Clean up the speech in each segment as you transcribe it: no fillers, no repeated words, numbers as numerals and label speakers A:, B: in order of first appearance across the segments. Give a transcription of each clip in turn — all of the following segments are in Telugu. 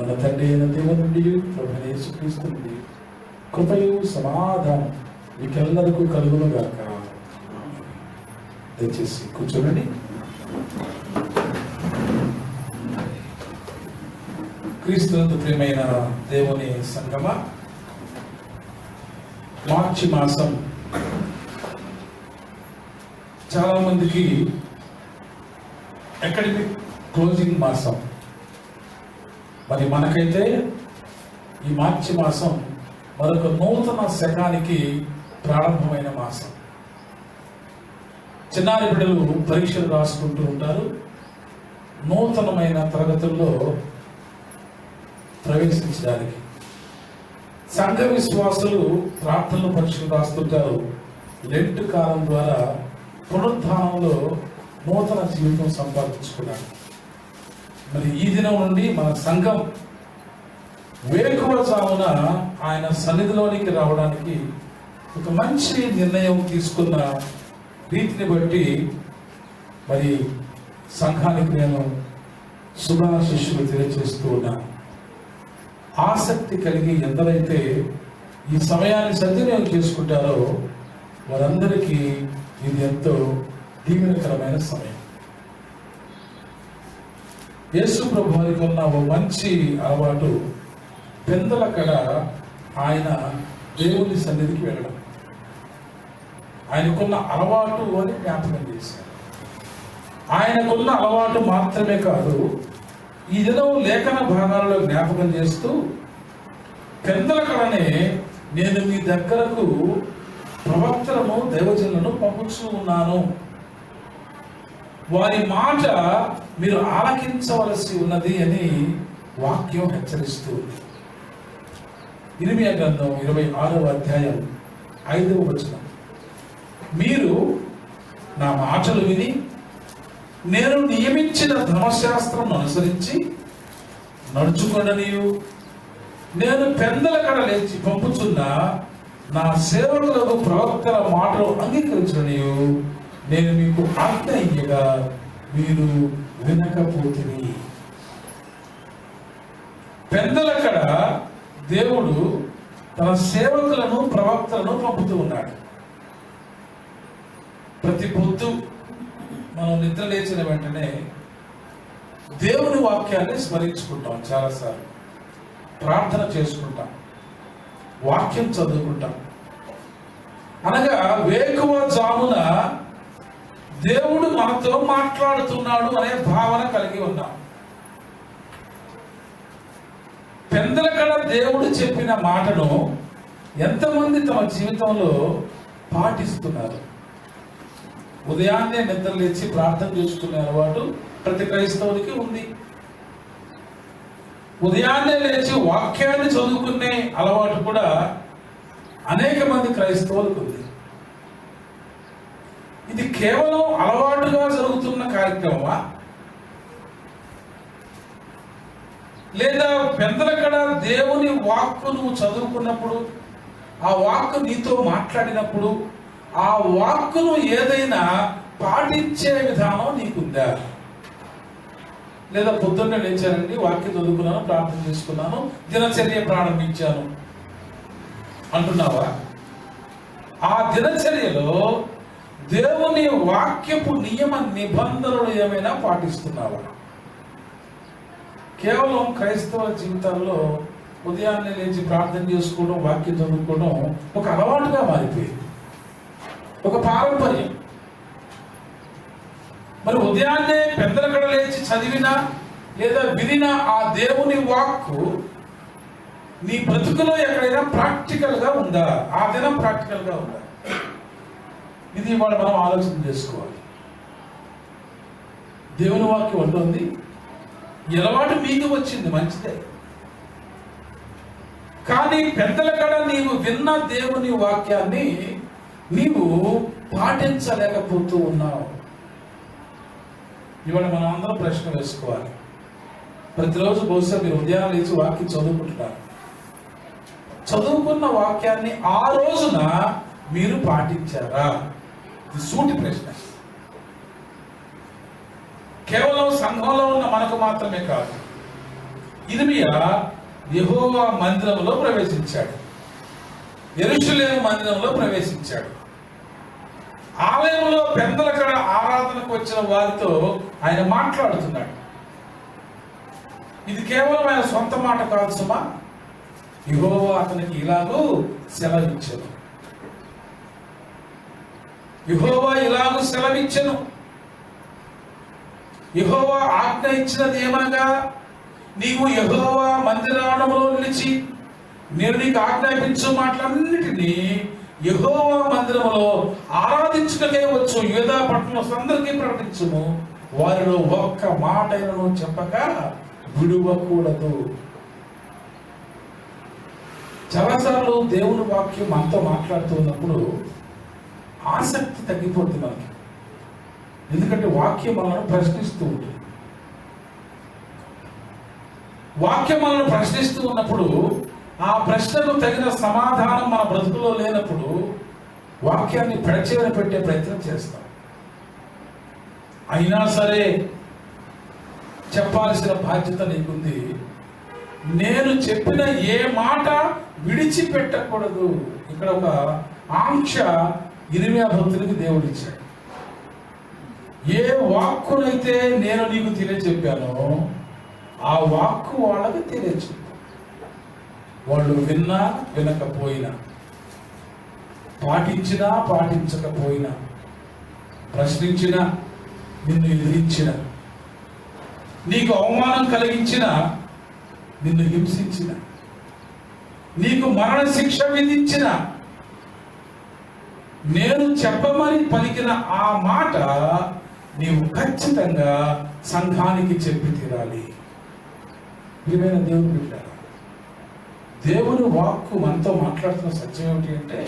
A: మన తండ్రి అయిన దేవుని నుండి ప్రభువైన యేసుక్రీస్తు నుండి కృపయు సమాధానం మీకెల్లరికీ కలుగునుగాక. దయచేసి కూర్చోండి. క్రీస్తునందు ప్రియమైన దేవుని సంగమ, మార్చి మాసం చాలా మందికి అకాడమిక్ క్లోజింగ్ మాసం. మరి మనకైతే ఈ మార్చి మాసం మరొక నూతన శకానికి ప్రారంభమైన మాసం. చిన్నారి బిడ్డలు పరీక్షలు రాసుకుంటూ ఉంటారు. నూతనమైన తరగతుల్లో ప్రవేశించడానికి సంఘ విశ్వాసులు ప్రార్థనలు పరీక్షలు రాస్తుంటారు. లెంట్ కాలం ద్వారా పునరుద్ధానంలో నూతన జీవితం సంపాదించుకున్నారు. మరి ఈ దినం నుండి మన సంఘం వేకువజామున ఆయన సన్నిధిలోనికి రావడానికి ఒక మంచి నిర్ణయం తీసుకున్న రీతిని బట్టి మరి సంఘానికి నేను శుభాశిష్యులు తెలియజేస్తూ ఉన్నాను. ఆసక్తి కలిగి ఎందరైతే ఈ సమయాన్ని సద్వినియోగం చేసుకుంటారో వారందరికీ ఇది ఎంతో దీవెనకరమైన సమయం. యేసు ప్రభు వారికి ఉన్న ఓ మంచి అలవాటు పెందలకడ ఆయన దేవుని సన్నిధికి వెళ్ళడం. ఆయనకున్న అలవాటు అని జ్ఞాపకం చేశారు. ఆయనకున్న అలవాటు మాత్రమే కాదు, ఈ దినం లేఖన భాగాలలో జ్ఞాపకం చేస్తూ పెందలకడనే నేను మీ దగ్గరకు ప్రవక్తలను దైవజనులను పంపుతూ ఉన్నాను, వారి మాట మీరు ఆలకించవలసి ఉన్నది అని వాక్యం హెచ్చరిస్తూ ఉంది. ఇర్మియా గ్రంథం 26వ అధ్యాయం 5వ వచనం, మీరు నా మాటలు విని నేను నియమించిన ధర్మశాస్త్రం అనుసరించి నడుచుకొననియు నేను పెందలకడ లేచి పంపుచున్న నా సేవకులకు ప్రవక్తల మాటలు అంగీకరించనియు నేను మీకు ఆజ్ఞ ఇయ్యగా మీరు వినకపోతిరి. పెందలకడ దేవుడు తన సేవకులను ప్రవక్తలను పంపుతూ ఉన్నాడు. ప్రతి పొద్దు మనం నిద్ర లేచిన వెంటనే దేవుని వాక్యాన్ని స్మరించుకుంటాం, చాలాసార్లు ప్రార్థన చేసుకుంటాం, వాక్యం చదువుకుంటాం. అనగా వేకువజామున దేవుడు మనతో మాట్లాడుతున్నాడు అనే భావన కలిగి ఉన్నాం. పెందలకడ దేవుడు చెప్పిన మాటను ఎంతమంది తమ జీవితంలో పాటిస్తున్నారు? ఉదయాన్నే నిద్ర లేచి ప్రార్థన చేసుకునే అలవాటు ప్రతి క్రైస్తవునికి ఉంది. ఉదయాన్నే లేచి వాక్యాన్ని చదువుకునే అలవాటు కూడా అనేక మంది క్రైస్తవులకు ఉంది. ఇది కేవలం అలవాటుగా జరుగుతున్న కార్యక్రమమా, లేదా పెందలకడ దేవుని వాక్కు నువ్వు చదువుకున్నప్పుడు, ఆ వాక్కు నీతో మాట్లాడినప్పుడు ఆ వాక్కును ఏదైనా పాటించే విధానం నీకుందా? లేదా పొద్దున్నే లేచానండి, వాక్యం చదువుకున్నాను, ప్రార్థన చేసుకున్నాను, దినచర్య ప్రారంభించాను అంటున్నావా? ఆ దినచర్యలో దేవుని వాక్యపు నియమ నిబంధనలు ఏమైనా పాటిస్తున్నావా? కేవలం క్రైస్తవ జీవితాల్లో ఉదయాన్నే లేచి ప్రార్థన చేసుకోవడం, వాక్యం చదువుకోవడం ఒక అలవాటుగా మారిపోయింది, ఒక పారంపర్యం. మరి ఉదయాన్నే పెందలకడ లేచి చదివినా లేదా వినినా ఆ దేవుని వాక్కు నీ బ్రతుకులో ఎక్కడైనా ప్రాక్టికల్ గా ఉందా? ఆ దినం ప్రాక్టికల్ గా ఉందా? ఇది ఇవాళ మనం ఆలోచన చేసుకోవాలి. దేవుని వాక్యం ఉంటుంది, ఎలవాటు మీకు వచ్చింది, మంచిదే. కానీ పెందలకడ నీవు విన్న దేవుని వాక్యాన్ని నీవు పాటించలేకపోతూ ఉన్నావు. ఇవాళ మనం అందరం ప్రశ్న వేసుకోవాలి. ప్రతిరోజు బహుశా మీరు ఉదయాన్నే లేచి వాక్యం చదువుకుంటున్నారు. చదువుకున్న వాక్యాన్ని ఆ రోజున మీరు పాటించారా? ఇది సూటి ప్రశ్న. కేవలం సంఘంలో ఉన్న మనకు మాత్రమే కాదు, ఇర్మియా యెహోవా మందిరంలో ప్రవేశించాడు, యెరూషలేము మందిరంలో ప్రవేశించాడు. ఆలయంలో పెద్దలక్కడ ఆరాధనకు వచ్చిన వారితో ఆయన మాట్లాడుతున్నాడు. ఇది కేవలం ఆయన సొంత మాట కాదు సుమా, యెహోవా అతనికి ఇలాగూ సెలవిచ్చెను. యెహోవా ఇలాగూ సెలవిచ్చెను. యెహోవా ఆజ్ఞ ఇచ్చినది ఏమనగా, నీవు యెహోవా మందిరాణంలో నిలిచి నేను నీకు ఆజ్ఞాపించు మాటలన్నిటినీ యెహోవా మందిరములో ఆరాధించుటకే వచ్చు యూదా పట్టణస్థులందరికీ ప్రకటించుము, వారిలో ఒక్క మాటైనను చెప్పక విడువకూడదు. చాలాసార్లు దేవుని వాక్యం మనతో మాట్లాడుతూ ఉన్నప్పుడు ఆసక్తి తగ్గిపోతుంది మనకి. ఎందుకంటే వాక్యం మనల్ని ప్రశ్నిస్తూ ఉంటుంది. వాక్యం మనల్ని ప్రశ్నిస్తూ ఉన్నప్పుడు ఆ ప్రశ్నకు తగిన సమాధానం మన బ్రతుకులో లేనప్పుడు వాక్యాన్ని పెడచెవిన పెట్టే ప్రయత్నం చేస్తాం. అయినా సరే చెప్పాల్సిన బాధ్యత నీకుంది. నేను చెప్పిన ఏ మాట విడిచిపెట్టకూడదు. ఇక్కడ ఒక ఆంక్ష ఇర్మియా భక్తునికి దేవుడు ఇచ్చాడు. ఏ వాక్కునైతే నేను నీకు తెలియచెప్పానో ఆ వాక్కు వాళ్ళకి తెలియచెప్పు. వాళ్ళు విన్నా వినకపోయినా, పాటించినా పాటించకపోయినా, ప్రశ్నించినా, నిన్ను ఎదిరించిన, నీకు అవమానం కలిగించిన, నిన్ను హింసించిన, నీకు మరణ శిక్ష విధించిన, నేను చెప్పమని పలికిన ఆ మాట నీవు ఖచ్చితంగా సంఘానికి చెప్పి తీరాలి. ప్రియమైన దేవుని బిడ్డ, దేవుని వాక్కు మనతో మాట్లాడుతున్న సత్యం ఏమిటి అంటే,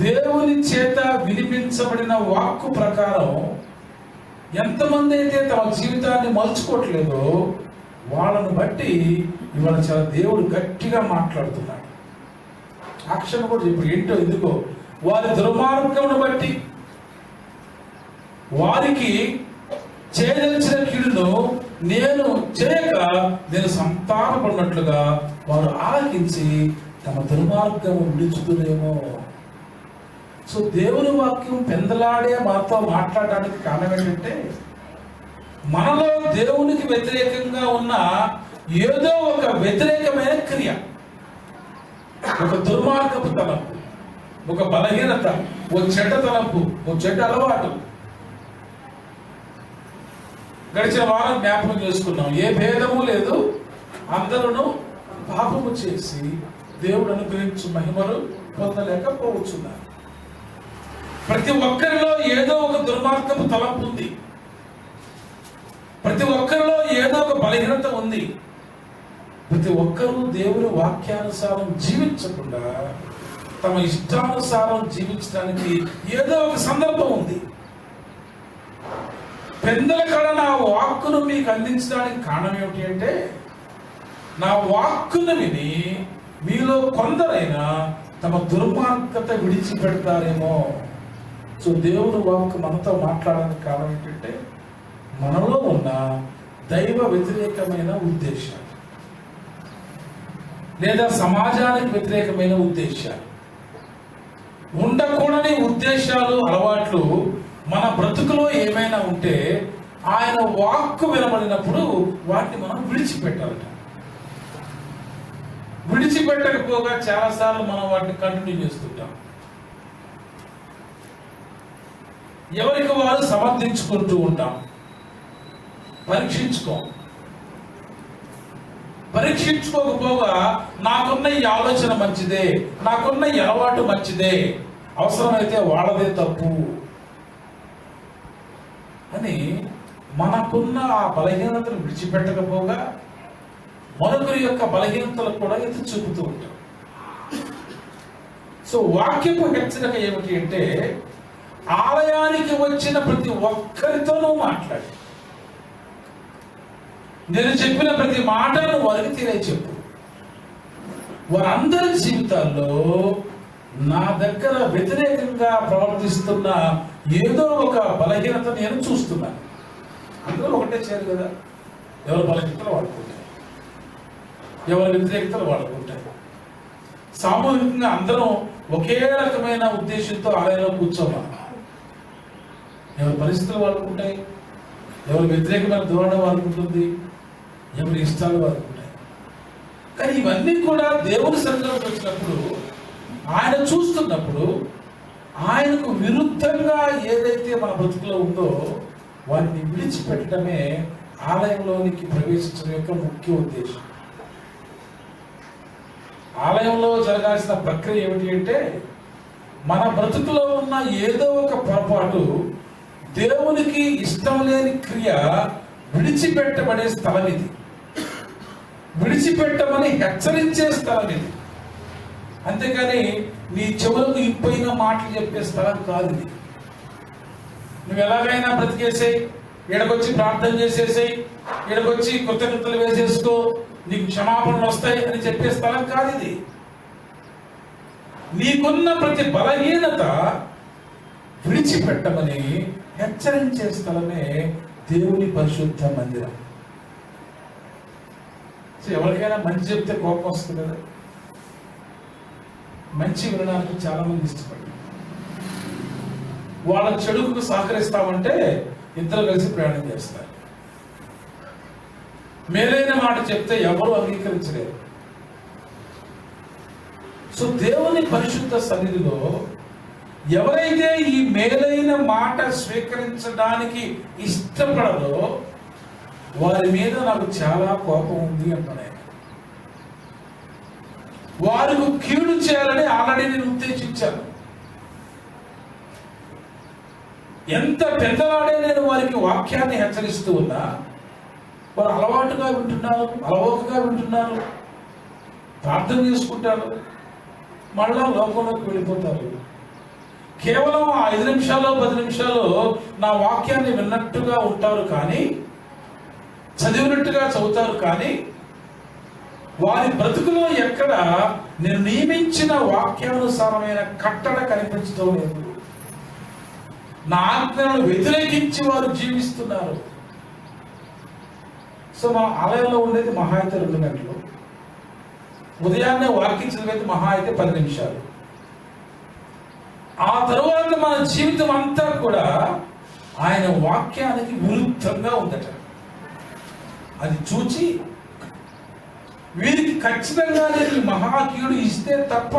A: దేవుని చేత వినిపించబడిన వాక్కు ప్రకారం ఎంతమంది అయితే తమ జీవితాన్ని మలుచుకోవట్లేదో వాళ్ళను బట్టి ఇవాళ చాలా దేవుడు గట్టిగా మాట్లాడుతున్నాడు. అక్షర కూడా ఇప్పుడు ఏంటో ఎందుకో వారి దుర్మార్గమును బట్టి వారికి చేయదలిచిన కీడును నేను చేయక నేను సంతానపడినట్లుగా వారు ఆలకించి తమ దుర్మార్గము విడుచుతునేమో. సో దేవుని వాక్యం పెందలాడే మనతో మాట్లాడడానికి కారణం ఏంటంటే, మనలో దేవునికి వ్యతిరేకంగా ఉన్న ఏదో ఒక వ్యతిరేకమైన క్రియ, ఒక దుర్మార్గపు తలంపు, ఒక బలహీనత, ఓ చెడ్డ తలంపు, ఓ చెడ్డ అలవాటు. గడిచిన వారం జ్ఞాపకం చేసుకున్నాం, ఏ భేదము లేదు, అందరూ పాపము చేసి దేవుడు అనుగ్రహించు మహిమలు పొందలేకపోవచ్చున్నారు. ప్రతి ఒక్కరిలో ఏదో ఒక దుర్మార్గపు తలంపు ఉంది, ప్రతి ఒక్కరిలో ఏదో ఒక బలహీనత ఉంది. ప్రతి ఒక్కరూ దేవుని వాక్యానుసారం జీవించకుండా తమ ఇష్టానుసారం జీవించడానికి ఏదో ఒక సందర్భం ఉంది. పెద్దల కడ నా వాక్కును మీకు అందించడానికి కారణం ఏమిటి అంటే, నా వాక్కును విని మీలో కొందరైనా తమ దుర్మార్గత విడిచిపెడతారేమో. సో దేవుని వాక్కు మనతో మాట్లాడడానికి కారణం ఏంటంటే, మనలో ఉన్న దైవ వ్యతిరేకమైన ఉద్దేశాలు లేదా సమాజానికి వ్యతిరేకమైన ఉద్దేశాలు, ఉండకూడని ఉద్దేశాలు, అలవాట్లు మన బ్రతుకులో ఏమైనా ఉంటే ఆయన వాక్కు వినబడినప్పుడు వాటిని మనం విడిచిపెట్టాలట. విడిచిపెట్టకపోగా చాలాసార్లు మనం వాటిని కంటిన్యూ చేస్తుంటాం. ఎవరికి వారు సమర్థించుకుంటూ ఉంటాం. పరీక్షించుకోకపోగా నాకున్న ఈ ఆలోచన మంచిదే, నాకున్న ఈ అలవాటు మంచిదే, అవసరమైతే వాళ్ళదే తప్పు అని మనకున్న ఆ బలహీనతను విడిచిపెట్టకపోగా మరొకరి యొక్క బలహీనతలకు కూడా ఎత్తి చూపుతూ ఉంటాం. సో వాక్యపు హెచ్చరిక ఏమిటి అంటే, ఆలయానికి వచ్చిన ప్రతి ఒక్కరితోనూ మాట్లాడి నేను చెప్పిన ప్రతి మాటను వారికి తెలియచెప్పు. వారందరి జీవితాల్లో నా దగ్గర వ్యతిరేకంగా ప్రవర్తిస్తున్న ఏదో ఒక బలహీనత నేను చూస్తున్నాను. అందరూ ఒకటే చేయరు కదా. ఎవరి బలహీనతలు వాడుకుంటారు, ఎవరి వ్యతిరేకతలు వాడుకుంటారు. సామూహికంగా అందరం ఒకే రకమైన ఉద్దేశంతో ఆలయంలో కూర్చోవాలి. ఎవరి పరిస్థితులు వాడుకుంటాయి, ఎవరి వ్యతిరేకమైన ధోరణి వాడుకుంటుంది, ఎవరి ఇష్టాలు వాడుకుంటాయి. కానీ ఇవన్నీ కూడా దేవుని సన్నిధిలోకి వచ్చినప్పుడు, ఆయన చూస్తున్నప్పుడు, ఆయనకు విరుద్ధంగా ఏదైతే మన బ్రతుకులో ఉందో వాటిని విడిచిపెట్టడమే ఆలయంలోనికి ప్రవేశించడం యొక్క ముఖ్య ఉద్దేశం. ఆలయంలో జరగాల్సిన ప్రక్రియ ఏమిటి అంటే, మన బ్రతుకులో ఉన్న ఏదో ఒక పొరపాటు, దేవునికి ఇష్టం లేని క్రియ విడిచిపెట్టబడే స్థలం ఇది. విడిచిపెట్టమని హెచ్చరించే స్థలం ఇది. అంతేకాని నీ చెవులకు ఇంపైన మాటలు చెప్పే స్థలం కాదు ఇది. నువ్వు ఎలాగైనా బ్రతికేసేయి, ఈడకొచ్చి ప్రార్థన చేసేసేయి, ఈడకొచ్చి కృతజ్ఞతలు వేసేసుకో, నీకు క్షమాపణలు వస్తాయి అని చెప్పే స్థలం కాదు ఇది. నీకున్న ప్రతి బలహీనత విడిచిపెట్టమని హెచ్చరించే స్థలమే దేవుని పరిశుద్ధ మందిరం. ఎవరికైనా మంచి చెప్తే కోపం వస్తుంది కదా. మంచి వినడానికి చాలా మంది ఇష్టపడతారు. వాళ్ళ చెడుకు సహకరిస్తామంటే ఇద్దరు కలిసి ప్రయాణం చేస్తారు. మేలైన మాట చెప్తే ఎవరు అంగీకరించలేరు. సో దేవుని పరిశుద్ధ సన్నిధిలో ఎవరైతే ఈ మేలైన మాట స్వీకరించడానికి ఇష్టపడదో వారి మీద నాకు చాలా కోపం ఉంది అంటున్నాయి. వారికి కీడు చేయాలని ఆల్రెడీ నేను ఉద్దేశించాను. ఎంత పెద్దలాడే నేను వారికి వాక్యాన్ని హెచ్చరిస్తూ ఉన్నా, వారు అలవాటుగా వింటున్నారు, అలవోకగా వింటున్నారు, ప్రార్థన చేసుకుంటారు, మళ్ళా లోకంలోకి వెళ్ళిపోతారు. కేవలం 5 నిమిషాలు 10 నిమిషాలు నా వాక్యాన్ని విన్నట్టుగా ఉంటారు, కానీ చదివినట్టుగా చదువుతారు, కానీ వారి బ్రతుకులో ఎక్కడ నేను నియమించిన వాక్యానుసారమైన కట్టడ కనిపించడం లేదు. నా ఆజ్ఞలను వ్యతిరేకించి వారు జీవిస్తున్నారు. సో మన ఆలయంలో ఉండేది మహా అయితే 2 గంటలు. ఉదయాన్నే వాక్యం చదివేది మహా అయితే 10 నిమిషాలు. ఆ తరువాత మన జీవితం అంతా కూడా ఆయన వాక్యానికి విరుద్ధంగా ఉందట. అది చూచి వీరికి ఖచ్చితంగా నేను మహాకీయుడు ఇస్తే తప్ప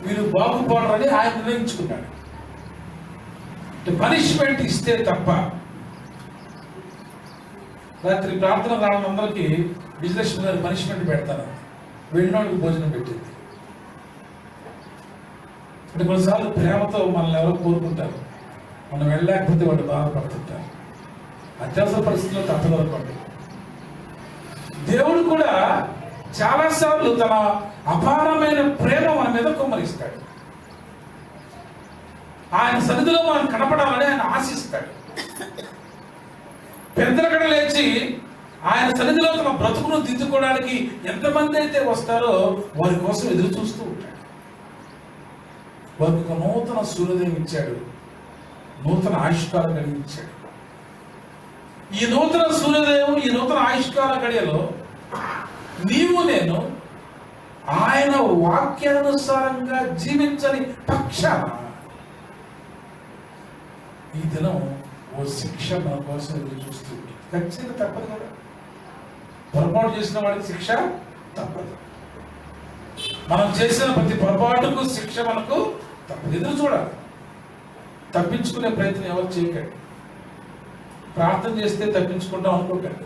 A: వీరు బాగుపడరని ఆయన నిర్ణయించుకున్నాడు. పనిష్మెంట్ ఇస్తే తప్ప. రాత్రి ప్రార్థన రావడందరికీ బిజినెస్ గారు పనిష్మెంట్ పెడతాను, వెళ్ళినోడికి భోజనం పెట్టింది. అంటే కొన్నిసార్లు ప్రేమతో మనల్ని ఎవరో కోరుకుంటారు, మనం వెళ్ళలేకపోతే వాళ్ళు బాధపడుతుంటారు. అత్యవసర పరిస్థితుల్లో తప్పదనుకోండి. దేవుడు కూడా చాలాసార్లు తన అపారమైన ప్రేమ మన మీద కుమ్మరిస్తాడు. ఆయన సన్నిధిలో మనం కనపడాలని ఆయన ఆశిస్తాడు. పెద్దలకడ లేచి ఆయన సన్నిధిలో తమ బ్రతుకును దిద్దుకోవడానికి ఎంతమంది అయితే వస్తారో వారి కోసం ఎదురు చూస్తూ ఉంటాడు. వారికి ఒక నూతన సూర్యోదయం ఇచ్చాడు, నూతన ఆయుష్కాల గడియ ఇచ్చాడు. ఈ నూతన సూర్యోదయం, ఈ నూతన ఆయుష్కాల గడియలో నీవు నేను ఆయన వాక్యానుసారంగా జీవించని పక్షాన ఈ దినం ఓ శిక్ష మన కోసం ఎదురు చూస్తూ ఉంటుంది. ఖచ్చితంగా తప్పదు కదా. పొరపాటు చేసిన వాడికి శిక్ష తప్పదు. మనం చేసిన ప్రతి పొరపాటుకు శిక్ష మనకు తప్పదు. ఎదురు చూడాలి. తప్పించుకునే ప్రయత్నం ఎవరు చేయకండి. ప్రార్థన చేస్తే తప్పించుకుంటాం అనుకోకండి.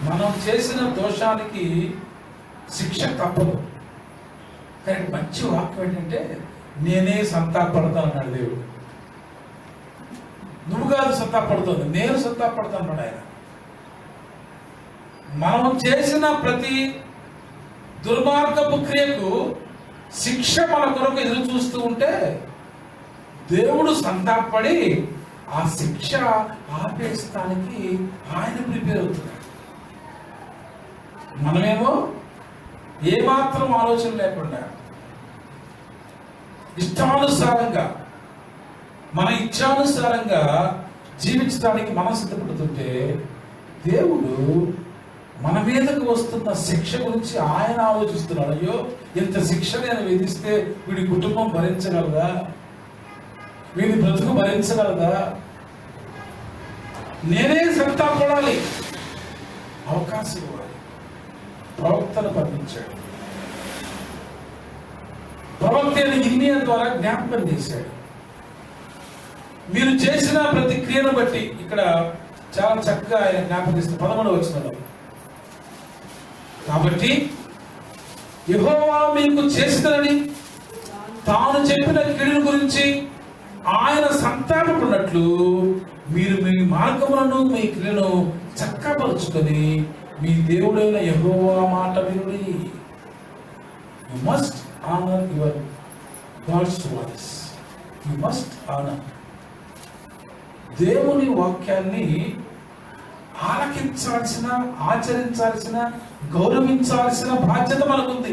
A: మనం చేసిన దోషానికి శిక్ష తప్పదు. కానీ మంచి వాక్యం ఏంటంటే, నేనే సంతాపడతాను అన్నాడు దేవుడు. నువ్వు కాదు సంతాపడుతుంది, నేను సంతాపడతాను ఆయన. మనం చేసిన ప్రతి దుర్మార్గపు క్రియకు శిక్ష మన కొరకు ఎదురు చూస్తూ ఉంటే దేవుడు సంతాపడి ఆ శిక్ష ఆపేస్తానికి ఆయన ప్రిపేర్ అవుతున్నాడు. మనమేమో ఏమాత్రం ఆలోచన లేకుండా ఇష్టానుసారంగా మన ఇచ్ఛానుసారంగా జీవించడానికి మనం సిద్ధపడుతుంటే దేవుడు మన మీదకు వస్తున్న శిక్ష గురించి ఆయన ఆలోచిస్తున్నాడు. అయ్యో, ఇంత శిక్ష నేను విధిస్తే వీడి కుటుంబం భరించగలదా, వీడి బ్రతుకు భరించగలదా, నేనే సంతాపడాలి, అవకాశం ఇవ్వాలి. ప్రవక్తను పంపించాడు. ప్రవక్త ఇర్మియా ద్వారా జ్ఞాపకం చేశాడు. మీరు చేసిన ప్రతి క్రియను బట్టి ఇక్కడ చాలా చక్కగా ఆయన జ్ఞాపకిస్తారు 11వ వచనంలో. కాబట్టి యెహోవా మీకు చేసినని తాను చెప్పిన కీడుల గురించి ఆయన సంతాపపడినట్లు మీరు మీ మార్గములను మీ క్రియలను చక్కపరుచుకొని మీ దేవుడైన యెహోవా మాట వినుడి. You must honour your god's voice. You must honour. దేవుని వాక్యాన్ని ఆలకించాల్సిన, ఆచరించాల్సిన, గౌరవించాల్సిన బాధ్యత మనకుంది.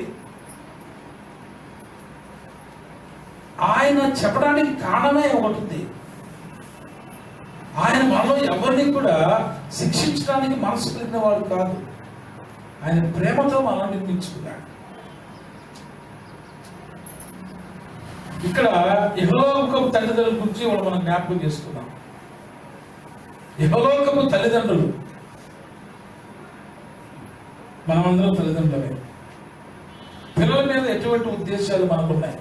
A: ఆయన చెప్పడానికి కారణమే ఒకటి ఉంది. ఆయన మనలో ఎవరిని కూడా శిక్షించడానికి మనసు కలిగిన వాడు కాదు. ఆయన ప్రేమతో మనం నిర్మించుకున్నాడు. ఇక్కడ యెహోవాకు తల్లిదండ్రుల గురించి మనం జ్ఞాపకం చేసుకున్నాం. యెహోవాకు తల్లిదండ్రులు, మనమందరం తల్లిదండ్రులమే. పిల్లల మీద ఎటువంటి ఉద్దేశాలు మనకున్నాయి?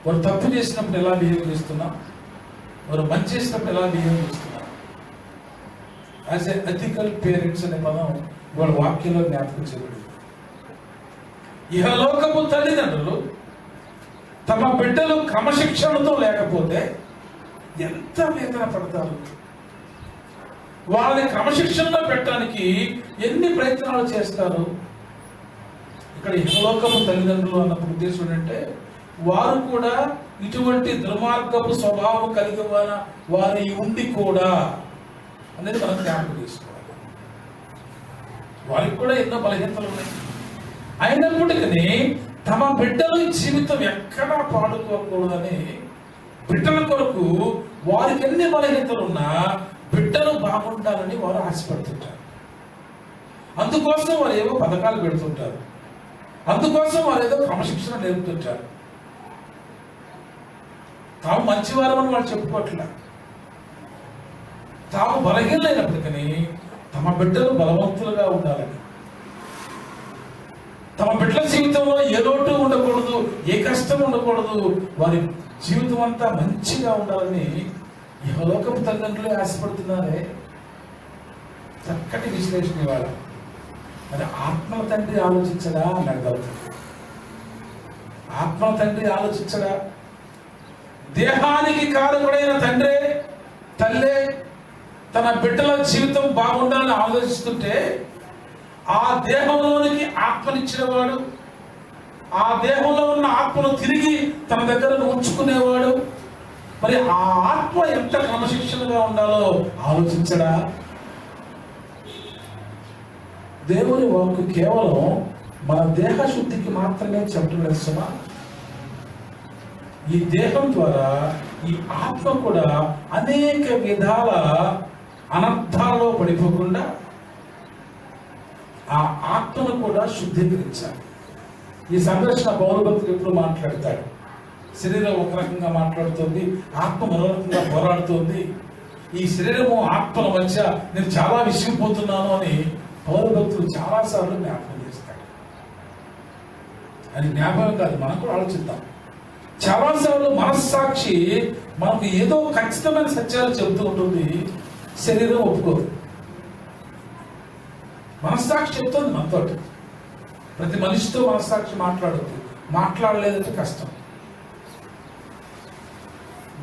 A: వారు తప్పు చేసినప్పుడు ఎలా బిహేవ్ చేస్తున్నాం, వారు మంచి చేసినప్పుడు ఎలా బిహేవ్ చేస్తున్నాం. యాజ్ ఎ ఎథికల్ పేరెంట్స్ అనే పదం వాళ్ళ వాక్యంలో జ్ఞాపకం చేయబడింది. ఇహలోకపు తల్లిదండ్రులు తమ బిడ్డలు క్రమశిక్షణతో లేకపోతే ఎంత వేదన పడతారు. వాళ్ళని క్రమశిక్షణలో పెట్టడానికి ఎన్ని ప్రయత్నాలు చేస్తారు. ఇక్కడ ఇహలోకపు తల్లిదండ్రులు అన్న ఉద్దేశం ఏంటంటే వారు కూడా ఇటువంటి దుర్మార్గపు స్వభావం కలిగి వారి ఉండి కూడా అనేది మనం జ్ఞాపకం చేసుకోవాలి. వారికి కూడా ఎన్నో బలహీనతలు ఉన్నాయి. అయినప్పటికీ తమ బిడ్డల జీవితం ఎక్కడా పాడుకోకూడదని బిడ్డల కొరకు వారికి ఎన్ని బలహీనతలు ఉన్నా బిడ్డలు బాగుండాలని వారు ఆశపడుతుంటారు. అందుకోసం వారు ఏవో పథకాలు పెడుతుంటారు. అందుకోసం వారు ఏదో క్రమశిక్షణ నేర్పుతుంటారు. తాము మంచివారమని వాళ్ళు చెప్పుకోవట్లే. తాము బలహీనమైనప్పటికీ తమ బిడ్డలు బలవంతులుగా ఉండాలని, తమ బిడ్డల జీవితంలో ఏ లోటు ఉండకూడదు, ఏ కష్టం ఉండకూడదు, వారి జీవితం అంతా మంచిగా ఉండాలని యెహోవాకు తల్లిదండ్రులే ఆశపడుతున్నారే. చక్కటి విశ్లేషణ ఇవాళ. మరి ఆత్మల తండ్రి ఆలోచించడా అని అడగలుగుతుంది. ఆత్మల తండ్రి ఆలోచించడా? దేహానికి కారకుడైన తండ్రే, తల్లే తన బిడ్డల జీవితం బాగుండాలని ఆలోచిస్తుంటే ఆ దేహంలోనికి ఆత్మనిచ్చిన వాడు, ఆ దేహంలో ఉన్న ఆత్మను తిరిగి తన దగ్గర ఉంచుకునేవాడు, మరి ఆ ఆత్మ ఎంత క్రమశిక్షణగా ఉండాలో ఆలోచించడా? దేవుని వాక్కు కేవలం మన దేహ శుద్ధికి మాత్రమే చెప్పడం. ఈ దేహం ద్వారా ఈ ఆత్మ కూడా అనేక విధాల అనర్థాల్లో పడిపోకుండా ఆ ఆత్మను కూడా శుద్ధీకరించాలి. ఈ సంఘర్షణ పౌలు భక్తులు ఎప్పుడు మాట్లాడతాడు. శరీరం ఒక రకంగా మాట్లాడుతుంది, ఆత్మ మరో రకంగా పోరాడుతుంది. ఈ శరీరము ఆత్మల మధ్య నేను చాలా విసిగిపోతున్నాను అని పౌలు భక్తులు చాలాసార్లు జ్ఞాపకం చేస్తాడు. అది జ్ఞాపకం కాదు, మనం కూడా ఆలోచిద్దాం. చాలాసార్లు మనస్సాక్షి మనకు ఏదో ఖచ్చితమైన సత్యాలు చెబుతూ ఉంటుంది, శరీరం ఒప్పుకోదు. మనస్సాక్షి చెప్తుంది మనతో. ప్రతి మనిషితో మనస్సాక్షి మాట్లాడుతుంది. మాట్లాడలేదంటే కష్టం.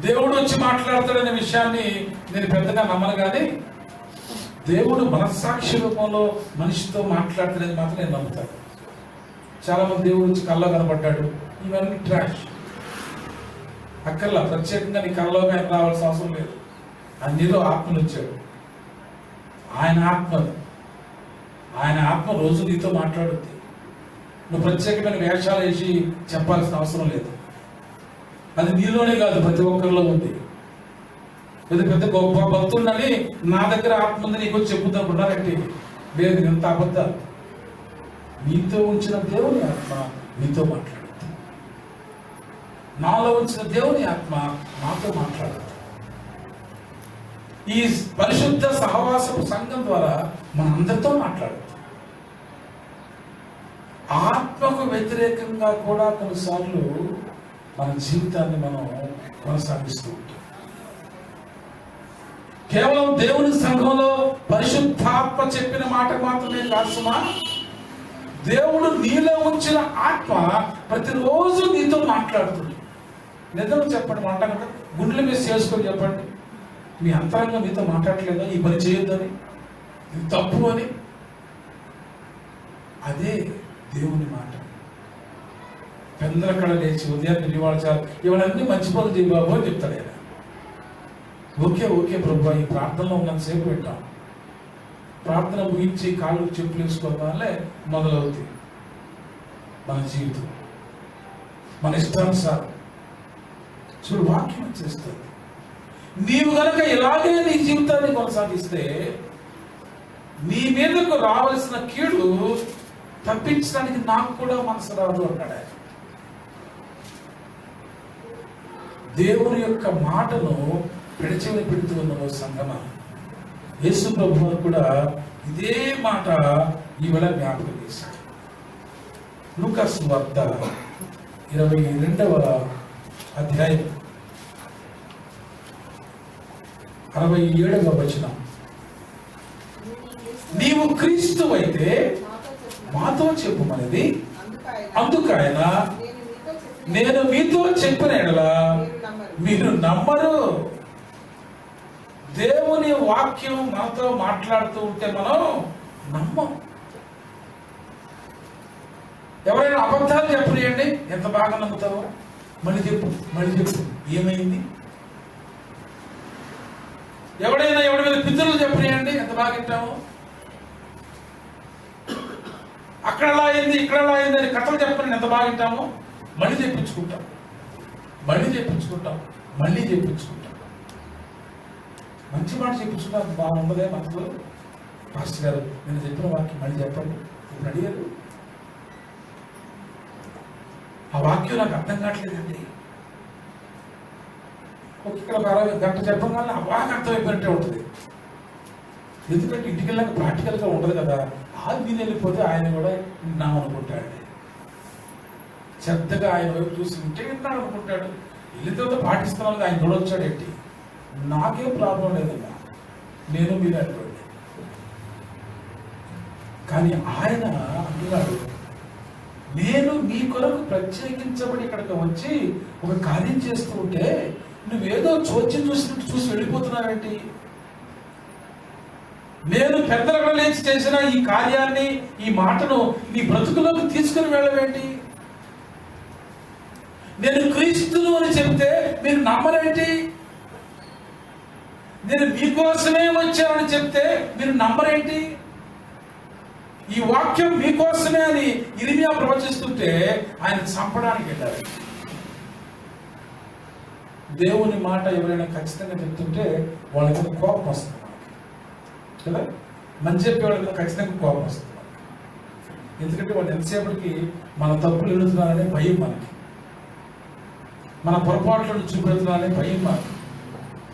A: దేవుడు వచ్చి మాట్లాడతాడనే విషయాన్ని నేను పెద్దగా నమ్మను, కానీ దేవుడు మనస్సాక్షి రూపంలో మనిషితో మాట్లాడతాడని మాత్రం నేను నమ్ముతాను. చాలా మంది దేవుడు వచ్చి కళ్ళలో కనబడ్డాడు, ఇవన్నీ ట్రాష్. అక్కర్లా, ప్రత్యేకంగా నీ కళ్ళలో ఆయన రావాల్సిన అవసరం లేదు. అన్నిలో ఆత్మను వచ్చాడు. ఆయన ఆత్మ రోజు నీతో మాట్లాడుద్ది. నువ్వు ప్రత్యేకమైన వేషాలు వేసి చెప్పాల్సిన అవసరం లేదు. అది నీలోనే కాదు, ప్రతి ఒక్కరిలో ఉంది. పెద్ద పెద్ద గొప్ప భక్తులని నా దగ్గర ఆత్మ ఉంది నీకు చెప్పుతానుకున్నారంటే లేదు, ఎంత అబద్ధాలు. నీతో ఉంచిన దేవుని ఆత్మ నీతో మాట్లాడుతుంది. నాలో ఉంచిన దేవుని ఆత్మ నాతో మాట్లాడుతుంది. ఈ పరిశుద్ధ సహవాసపు సంఘం ద్వారా మన అందరితో మాట్లాడుతుంది. ఆత్మకు వ్యతిరేకంగా కూడా కొన్నిసార్లు మన జీవితాన్ని మనం కొనసాగిస్తూ ఉంటాం. కేవలం దేవుని సంఘంలో పరిశుద్ధాత్మ చెప్పిన మాట మాత్రమే కాసుమా, దేవుడు నీలో ఉంచిన ఆత్మ ప్రతిరోజు నీతో మాట్లాడుతుంది. నిజం చెప్పండి, మాట కనుక గుండెల మీద చేసుకొని చెప్పండి, మీ అంతరంగం మీతో మాట్లాడలేదా ఈ పని చేయొద్దని, ఇది తప్పు అని? అదే దేవుని మాట. పెందలకడ లేచి ఉదయాన్ని ఇవాళ చాలు, ఇవాళన్నీ మంచి పనులు చేయి బాబు అని చెప్తాడు ఆయన. ఓకే ఓకే ప్రభు, ఈ ప్రార్థనలో ఉన్నంతసేపు పెట్టాం. ప్రార్థన ముగించి కాళ్ళు చెప్పులు వేసుకోవాలే మొదలవుతుంది మన జీవితం, మన ఇష్టానుసారం. చూడు, వాక్యం వచ్చేస్తుంది. నీవు గనక ఇలాగే నీ జీవితాన్ని కొనసాగిస్తే నీ మీదకు రావాల్సిన కీడు తప్పించడానికి నాకు కూడా మనసు రాదు అన్నాడు ఆయన. దేవుని యొక్క మాటను పెడచెవిని పెడుతూ ఉన్న సంగమా, యేసు ప్రభువు కూడా ఇదే మాట ఈవేళ జ్ఞాపకం చేశాడు. లూకా సువార్త 22వ అధ్యాయం 67వ వచనం. నీవు క్రీస్తు అయితే మాతో చెప్పుమనేది, అందుకైన నేను మీతో చెప్పిన ఎడలా మీరు నమ్మరు. దేవుని వాక్యం మనతో మాట్లాడుతూ ఉంటే మనం నమ్మం. ఎవరైనా అబద్ధాలు చెప్పలేయండి, ఎంత బాగా నమ్ముతావో. మళ్ళీ చెప్పు ఏమైంది. ఎవడైనా ఎవడి మీద పితరులు చెప్పలేయండి, ఎంత బాగా వింటాము. అక్కడ ఎలా అయింది ఇక్కడ ఎలా అయింది అని కథలు చెప్పండి, ఎంత బాగా వింటాము. మళ్ళీ చెప్పించుకుంటాం. మంచి మాట చెప్పించుకుంటాం, బాగుండదే మనసులో. పాస్టర్ గారు నేను చెప్పిన వాక్యం మళ్ళీ చెప్పండి ఇప్పుడు అడిగారు. ఆ వాక్యం నాకు అర్థం కావట్లేదండి. ఇక్కడ ఒక 60 గంట చెప్పడం వల్ల బాగా అర్థమైపోయినట్టే ఉంటుంది. ఎందుకంటే ఇంటికి వెళ్ళాక ప్రాక్టికల్గా ఉండదు కదా. మీరు వెళ్ళిపోతే ఆయన కూడా విన్నామనుకుంటాడు. శ్రద్ధగా ఆయన వైపు చూసి ఉంటే విన్నాడు అనుకుంటాడు. వెళ్ళిన తర్వాత పాటిస్తున్నాను ఆయన కూడా వచ్చాడేంటి, నాకేం ప్రాబ్లం లేదన్నా, నేను మీరు అనుకోండి. కానీ ఆయన అంటున్నాడు, నేను నీ కొరకు ప్రత్యేకించబడి ఇక్కడికి వచ్చి ఒక కార్యం చేస్తూ ఉంటే నువ్వేదో చోద్యం చూసినట్టు చూసి వెళ్ళిపోతున్నావేంటి? నేను పెద్దలకు లేచి చేసిన ఈ కార్యాన్ని, ఈ మాటను నీ బ్రతుకులోకి తీసుకుని వెళ్ళవేంటి? నేను క్రీస్తును అని చెప్తే మీరు నమ్మరేంటి? నేను మీకోసమే వచ్చానని చెప్తే మీరు నమ్మరేంటి? ఈ వాక్యం మీకోసమే అని ఇర్మియా ప్రవచిస్తుంటే ఆయన చంపడానికి వెళ్ళారు. దేవుని మాట ఎవరైనా ఖచ్చితంగా చెప్తుంటే వాళ్ళకి కోపం వస్తుంది కదా. మంచి చెప్పే వాళ్ళకి ఖచ్చితంగా కోపం వస్తుంది. ఎందుకంటే వాళ్ళు ఎంతసేపటికి మన తప్పులు ఎడుతున్నారనే భయం మనకి, మన పొరపాట్లను చూపెడుతున్నారనే భయం మనకి.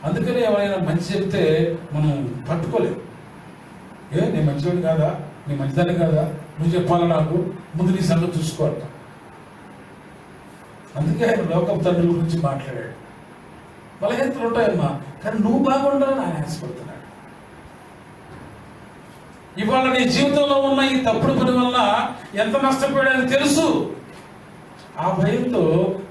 A: అందుకనే ఎవరైనా మంచి చెప్తే మనం పట్టుకోలేము. నేను మంచివాడిని కాదా, నీ మంచిదాన్ని కాదా, నువ్వు చెప్పాలా నాకు, ముందు నీ సంగతి చూసుకోవాలి. అందుకే ఆయన లోకం తండ్రి గురించి మాట్లాడాడు. బలహీనతలు ఉంటాయమ్మా, కానీ నువ్వు బాగుండాలని ఆయన ఆశపడుతున్నాడు. ఇవాళ నీ జీవితంలో ఉన్న ఈ తప్పుడు పని వల్ల ఎంత నష్టపోయాడని తెలుసు. ఆ భయంతో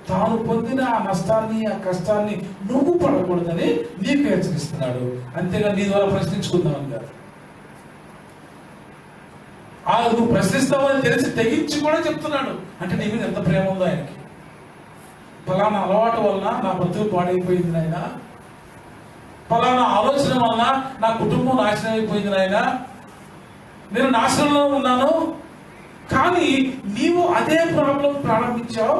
A: తాను పొందిన ఆ నష్టాన్ని, ఆ కష్టాన్ని నువ్వు పడకూడదని నీకు హెచ్చరిస్తున్నాడు. అంతేగా నీ ద్వారా ప్రశ్నించుకుందామని కాదు. నువ్వు ప్రశ్నిస్తావని తెలిసి తెగించి కూడా చెప్తున్నాడు. అంటే నీ మీద ఎంత ప్రేమ ఉందో ఆయనకి. ఫలానా అలవాటు వలన నా బ్రతుకు పాడైపోయింది నాయన, ఫలానా ఆలోచన వలన నా కుటుంబం నాశనం అయిపోయింది నాయన, నేను నాశనంలో ఉన్నాను. కానీ నీవు అదే ప్రాబ్లం ప్రారంభించావు,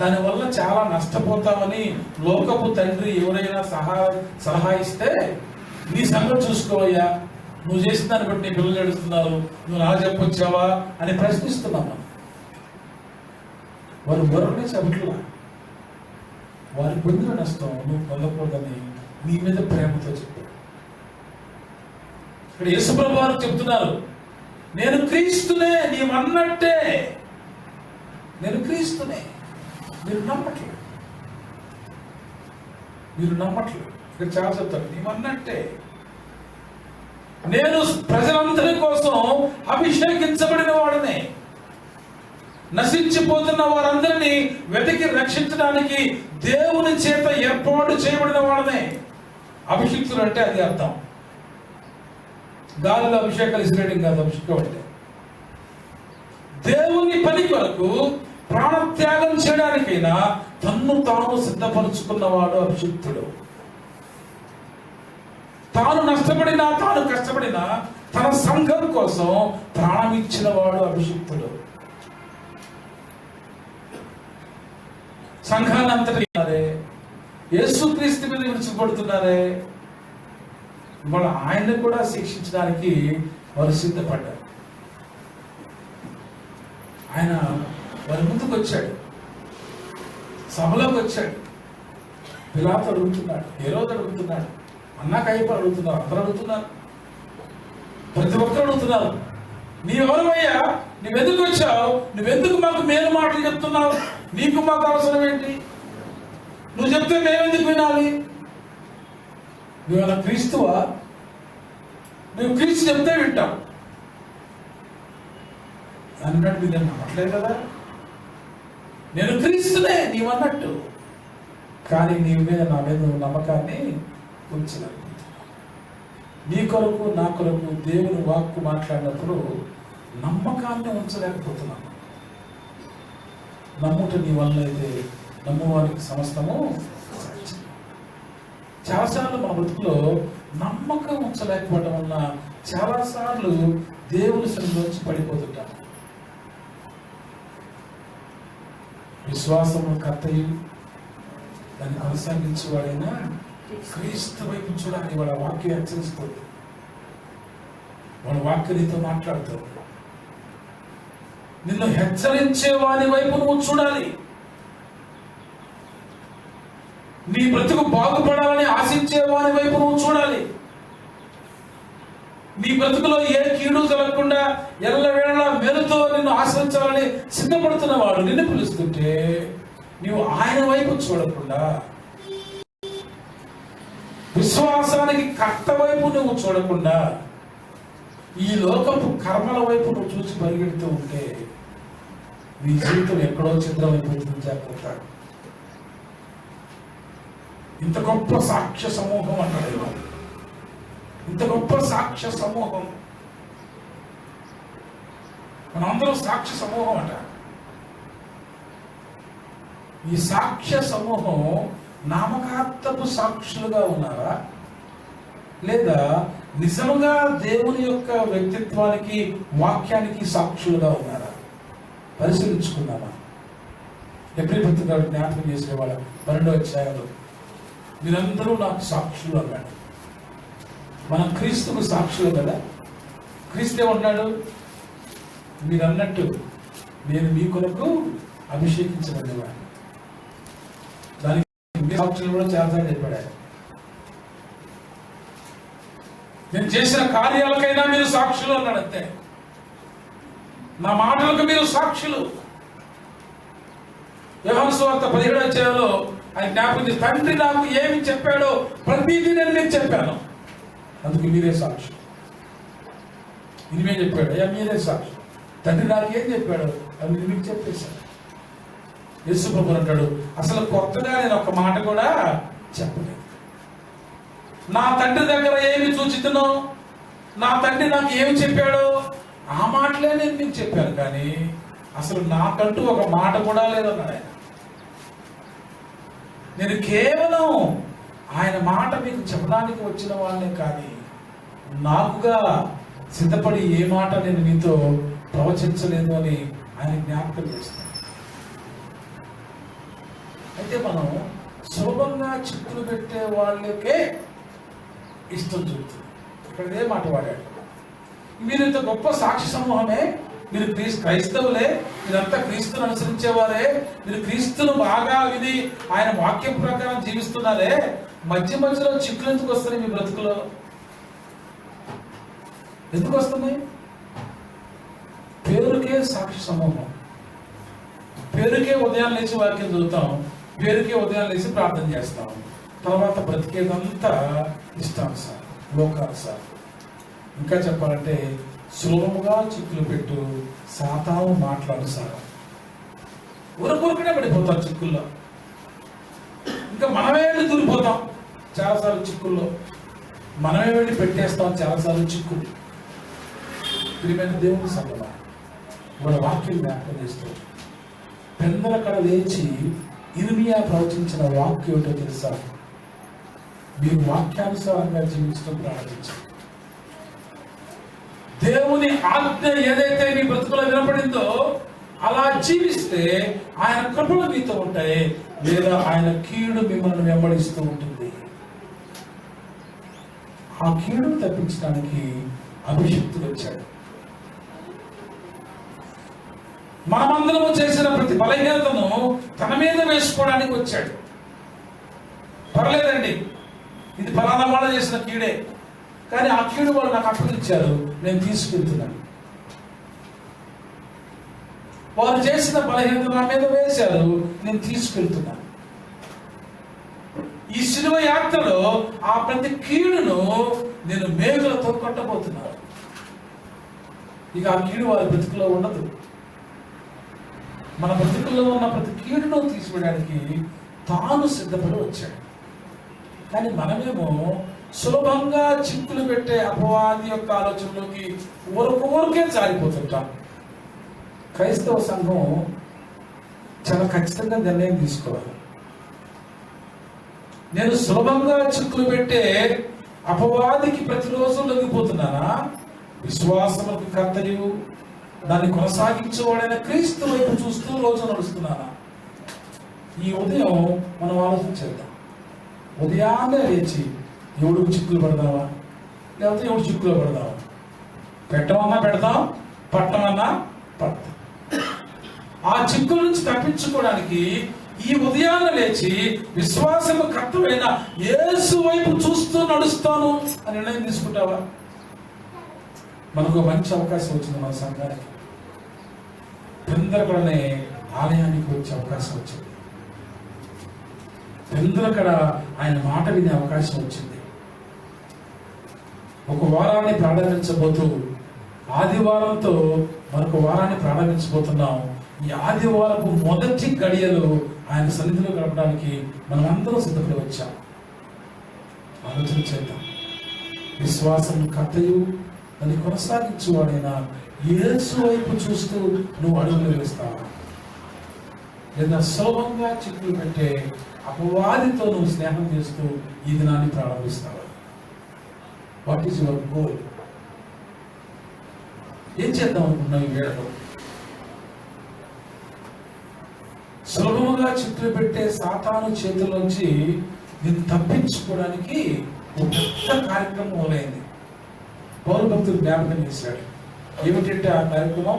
A: దానివల్ల చాలా నష్టపోతామని లోకపు తండ్రి ఎవరైనా సలహా ఇస్తే నీ సంగతి చూసుకోవయ్యా, నువ్వు చేసిన దాన్ని బట్టి నీ పిల్లలు ఏడుస్తున్నారు, నువ్వు నా చెప్పొచ్చావా అని ప్రశ్నిస్తున్నామా? వారు బొర్రనే చెప్పట్లా, వారి పొందిన నష్టం నువ్వు పొందకూడదని నీ మీద ప్రేమతో చెప్పారు. ఇక్కడ యేసుప్రభు వారు చెప్తున్నారు, నేను క్రీస్తునే, నీవన్నట్టే నేను క్రీస్తునే. మీరు నమ్మట్లేదు. ఇక్కడ చాలా చెప్తారు, నీవన్నట్టే నేను ప్రజలందరి కోసం అభిషేకించబడిన వాడినే, నశించిపోతున్న వారందరినీ వెతికి రక్షించడానికి దేవుని చేత ఏర్పాటు చేయబడిన వాడనే. అభిషిక్తుడు అంటే అది అర్థం. గాలిలో అభిషేకాలు ఇసిరేయడం కాదు అభిషేకం అంటే. దేవుని పని కొరకు ప్రాణత్యాగం చేయడానికైనా తన్ను తాను సిద్ధపరుచుకున్నవాడు అభిషిక్తుడు. తాను నష్టపడినా తాను కష్టపడినా తన సంఘం కోసం ప్రాణం ఇచ్చిన వాడు అభిషిక్తుడు. సంఘాన్ని అంతటి యేసుక్రీస్తు మీద విడిచిపడుతున్నారే, ఇవాళ ఆయన్ని కూడా శిక్షించడానికి వారు సిద్ధపడ్డారు. ఆయన వారి ముందుకు వచ్చాడు, సభలోకి వచ్చాడు. పిలాతు అడుగుతున్నాడు, హేరోదు అడుగుతున్నాడు, అన్నా కయప అడుగుతున్నారు, అందరూ అడుగుతున్నారు, ప్రతి ఒక్కరు అడుగుతున్నారు, నీవెవరమయ్యా, నువ్వెందుకు వచ్చావు, నువ్వెందుకు మాకు మేలు మాటలు చెప్తున్నావు, నీకు మాకు అవసరం ఏంటి, నువ్వు చెప్తే మేమెందుకు వినాలి, నువ్వేమైనా క్రీస్తువా, నువ్వు క్రీస్తు చెప్తే వింటావు అన్నట్టు నేను నమ్మట్లేదు కదా, నేను క్రీస్తునే నీవన్నట్టు, కానీ నీ మీద నా మీద నమ్మకాన్ని ఉంచగలుగుతున్నావు. నీ కొరకు నా కొరకు దేవుని వాక్కు మాట్లాడినప్పుడు నమ్మకాన్ని ఉంచలేకపోతున్నాను. నమ్ముట నీ వల్ల అయితే నమ్మువారికి సమస్తము. చాలాసార్లు మన బతుకులో నమ్మకం ఉంచలేకపోవడం వల్ల చాలాసార్లు దేవుని సన్నిధిలోంచి పడిపోతుంటాం. విశ్వాసము కర్తయు దాన్ని కొనసాగించేవాడైనా క్రీస్తు వైపు చూడాలి. వాళ్ళ వాక్యం హెచ్చరిస్తుంది, వాళ్ళ వాక్య నీతో మాట్లాడుతుంది. నిన్ను హెచ్చరించే వాని వైపు నువ్వు చూడాలి. నీ బ్రతుకు బాగుపడాలని ఆశించే వాని వైపు నువ్వు చూడాలి. నీ బ్రతుకులో ఏ కీడు జరగకుండా ఎల్లవేళలా మెరుతో నిన్ను ఆశ్రయించాలని సిద్ధపడుతున్న వాడు నిన్ను పిలుస్తుంటే నీవు ఆయన వైపు చూడకుండా, విశ్వాసానికి కర్త వైపు నువ్వు చూడకుండా ఈ లోకపు కర్మల వైపు నువ్వు చూసి పరిగెడుతూ ఉంటే నీ జీవితం ఎక్కడో చిత్రమైపోతుంది. జాగ్రత్త. ఇంత గొప్ప సాక్ష్య సమూహం అన్నాడు, ఇంత గొప్ప సాక్ష్య సమూహం, మనందరూ సాక్ష్య సమూహం అంట. ఈ సాక్ష్య సమూహం నామకార్థపు సాక్షులుగా ఉన్నారా, లేదా నిజంగా దేవుని యొక్క వ్యక్తిత్వానికి వాక్యానికి సాక్షులుగా ఉన్నారా? పరిశీలించుకుందామా? ఎబ్రీ పత్రిక జ్ఞాపకం చేసే వాళ్ళ 12వ అధ్యాయంలో మీరందరూ నాకు సాక్షులు అన్నాడు. మనం క్రీస్తుకు సాక్షులు కదా. క్రీస్తు ఏమన్నాడు? మీరు అన్నట్టు నేను మీ కొరకు అభిషేకించబడినవాడు. దానికి సాక్షులు కూడా చాలా చెప్పాడు. నేను చేసిన కార్యాలకైనా మీరు సాక్షులు అన్నాడు. అంతే, నా మాటలకు మీరు సాక్షులు. యోహాను సువార్త 17వ అధ్యాయంలో ఆయన జ్ఞాపకం చేసి, తండ్రి నాకు ఏమి చెప్పాడో ప్రతిదీ నేను మీకు చెప్పాను, అందుకు మీరే సాక్షి. ఇది మేము చెప్పాడు, అయ్యా మీరే సాక్షి. తండ్రి నాకు ఏం చెప్పాడు అది మీకు చెప్పేశాడు. యేసు ప్రభువు అంటాడు, అసలు కొత్తగా నేను ఒక మాట కూడా చెప్పలేదు. నా తండ్రి దగ్గర ఏమి చూచితునో, నా తండ్రి నాకు ఏమి చెప్పాడో ఆ మాటలే నేను మీకు చెప్పాను, కానీ అసలు నాకంటూ ఒక మాట కూడా లేదన్నాడు ఆయన. నేను కేవలం ఆయన మాట మీకు చెప్పడానికి వచ్చిన వాళ్ళనే, కానీ నాకుగా సిద్ధపడి ఏ మాట నేను మీతో ప్రవచించలేదు అని ఆయన జ్ఞాపకం చేస్తాను. అయితే మనం సులభంగా చిక్కులు పెట్టే వాళ్ళకే ఇష్టం చూపుతుంది. ఇక్కడ ఇదే మాట వాడాడు. మీరు ఇంత గొప్ప సాక్షి సమూహమే, మీరు క్రైస్తవులే, మీరంతా క్రీస్తును అనుసరించేవారే, మీరు క్రీస్తును బాగా విని ఆయన వాక్యం ప్రకారం జీవిస్తున్నారే, మధ్య మధ్యలో చిక్కులు ఎందుకు వస్తున్నాయి? మీ బ్రతుకులో ఎందుకు వస్తున్నాయి? పేరుకే సాక్షి సమూహం, పేరుకే ఉదయం లేచి వాక్యం చదువుతాం, పేరుకే ఉదయం లేచి ప్రార్థన చేస్తాం, తర్వాత బ్రతికేదంతా ఇష్టానుసారం, లోకానుసారం. ఇంకా చెప్పాలంటే సులభముగా చిక్కులు పెట్టు సాతాను మాట్లాడుసారం. ఊరకూరకనే పడిపోతాం చిక్కుల్లో. ఇంకా మనమే వెళ్ళి దూరిపోతాం చాలాసార్లు చిక్కుల్లో, మనమే వెళ్ళి పెట్టేస్తాం చాలాసార్లు చిక్కులు. ప్రియమైన దేవుని సంగమా, మన వాక్యం జ్ఞాపకం చేస్తూ పెందలకడ లేచి ఇర్మియా ప్రవచించిన వాక్యం ఏంటో తెలుసా? మీరు వాక్యానుసారంగా జీవించడం ప్రారంభించారు. దేవుని ఆజ్ఞ ఏదైతే మీ బ్రతుకులో వినపడిందో అలా జీవిస్తే ఆయన కృపలు మీతో ఉంటాయి, లేదా ఆయన కీడు మిమ్మల్ని వెంబడిస్తూ ఉంటుంది. ఆ కీడును తప్పించడానికి అభిషిక్తుడు వచ్చాడు. మనమందరము చేసిన ప్రతి బలహీనతను తన మీద వేసుకోవడానికి వచ్చాడు. పర్లేదండి, ఇది ఫలానా వాళ్ళు చేసిన కీడే, కానీ ఆ కీడు వాళ్ళు నాకు అప్పగించారు, నేను తీసుకెళ్తున్నాను. వారు చేసిన బలహీనత నా మీద వేశారు, నేను తీసుకెళ్తున్నాను. ఈ శిలువ యాత్రలో ఆ ప్రతి కీడును నేను మేఘలతో కొట్టబోతున్నాను. ఇక ఆ కీడు వారి బ్రతుకులో ఉండదు. మన బ్రతుకుల్లో ఉన్న ప్రతి కీడును తీసివేయడానికి తాను సిద్ధపడి వచ్చాడు. కానీ మనమేమో సులభంగా చిక్కులు పెట్టే అపవాది యొక్క ఆలోచనలోకి ఊరికే జారిపోతుంటాం. క్రైస్తవ సంఘం చాలా ఖచ్చితంగా నిర్ణయం తీసుకోవాలి. నేను సులభంగా చిక్కులు పెట్టే అపవాదికి ప్రతిరోజు లొంగిపోతున్నానా? విశ్వాసములకు కర్తయు దాన్ని కొనసాగించేవాడైన క్రీస్తు వైపు చూస్తూ రోజు నడుస్తున్నానా? ఈ ఉదయం మనం ఆలోచించేద్దాం. ఉదయాన్నే లేచి ఎవడికి చిక్కులు పడదామా, లేకపోతే ఎవడు చిక్కులో పడదామా? పెట్టమన్నా పెడతాం, పట్టమన్నా పడతాం. ఆ చిక్కుల నుంచి తప్పించుకోవడానికి ఈ ఉదయాన్న లేచి విశ్వాసము కర్తమైన యేసు వైపు చూస్తూ నడుస్తాను అని నిర్ణయం తీసుకుంటావా? మనకు మంచి అవకాశం వచ్చింది. మన సంఘానికి పెందలకడనే ఆలయానికి వచ్చే అవకాశం వచ్చింది. పెందలకడ ఆయన మాట వినే అవకాశం వచ్చింది. ఒక వారాన్ని ప్రారంభించబోతూ ఆదివారంతో మరొక వారాన్ని ప్రారంభించబోతున్నాం. ఈ ఆదివారపు మొదటి గడియలు ఆయన సన్నిధిలో గడపడానికి మనం అందరూ సిద్ధపడి వచ్చాం. ఆలోచన చేద్దాం. విశ్వాసం కర్తయు దాన్ని కొనసాగించువాడైనా యేసు వైపు చూస్తూ నువ్వు అడుగులు వేస్తావా? లేదా సులభంగా చిక్కులు పెట్టే అపవాదితో నువ్వు స్నేహం చేస్తూ ఈ దినాన్ని ప్రారంభిస్తావా? What is your goal? ఏం చేద్దాం అనుకున్నావు ఈ వేళలో? సులభముగా చిక్కులు పెట్టే సాతాను చేతుల్లోంచి నేను తప్పించుకోవడానికి ఒక పెద్ద కార్యక్రమం మొదలైంది. పౌలు భక్తుడు జ్ఞాపకం చేశాడు. ఏమిటంటే ఆ కార్యక్రమం,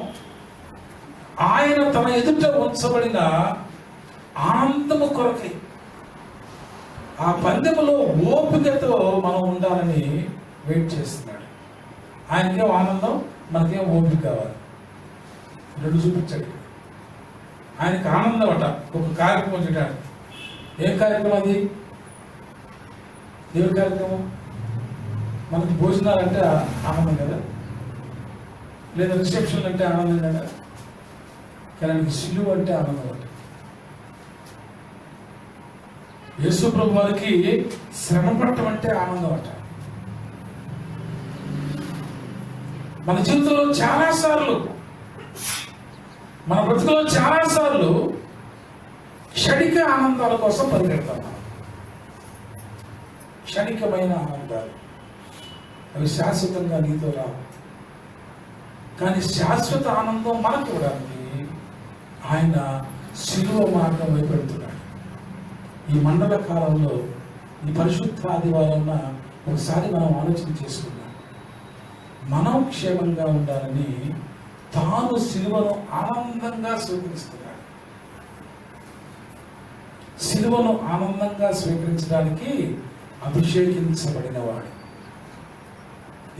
A: ఆయన తన ఎదుట ఉంచబడిన ఆనందము కొరకై ఆ పందెములో ఓపికతో మనం ఉండాలని వెయిట్ చేస్తున్నాడు. ఆయనకేం ఆనందం, మనకేం ఓపిక కావాలి. రెండు చూపించాడు. ఆయనకి ఆనందం అట ఒక కార్యక్రమం చేయడానికి. ఏం కార్యక్రమం అది? దేవుడి కార్యక్రమం. మనకి భోజనాలు అంటే ఆనందం కదా, లేదా రిసెప్షన్ అంటే ఆనందం కదా, కానీ ఆయనకి సిలువ అంటే ఆనందం అంట. యేసు ప్రభు వారికి శ్రమ పడటం అంటే ఆనందం అంట. మన జీవితంలో చాలాసార్లు, మన బ్రతుకులో చాలాసార్లు క్షణిక ఆనందాల కోసం పరిగెడతాం. క్షణికమైన ఆనందాలు అవి శాశ్వతంగా నీతో రావు. కానీ శాశ్వత ఆనందం మనకు ఇవ్వడానికి ఆయన శిలువ మార్గం వైపు వెళ్తున్నాడు. ఈ మండల కాలంలో ఈ పరిశుద్ధ ఆదివారం ఒకసారి మనం ఆలోచన చేసుకున్నాం. మనం క్షేమంగా ఉండాలని తాను సిలువను ఆనందంగా స్వీకరిస్తున్నాడు. సిలువను ఆనందంగా స్వీకరించడానికి అభిషేకించబడిన వాడు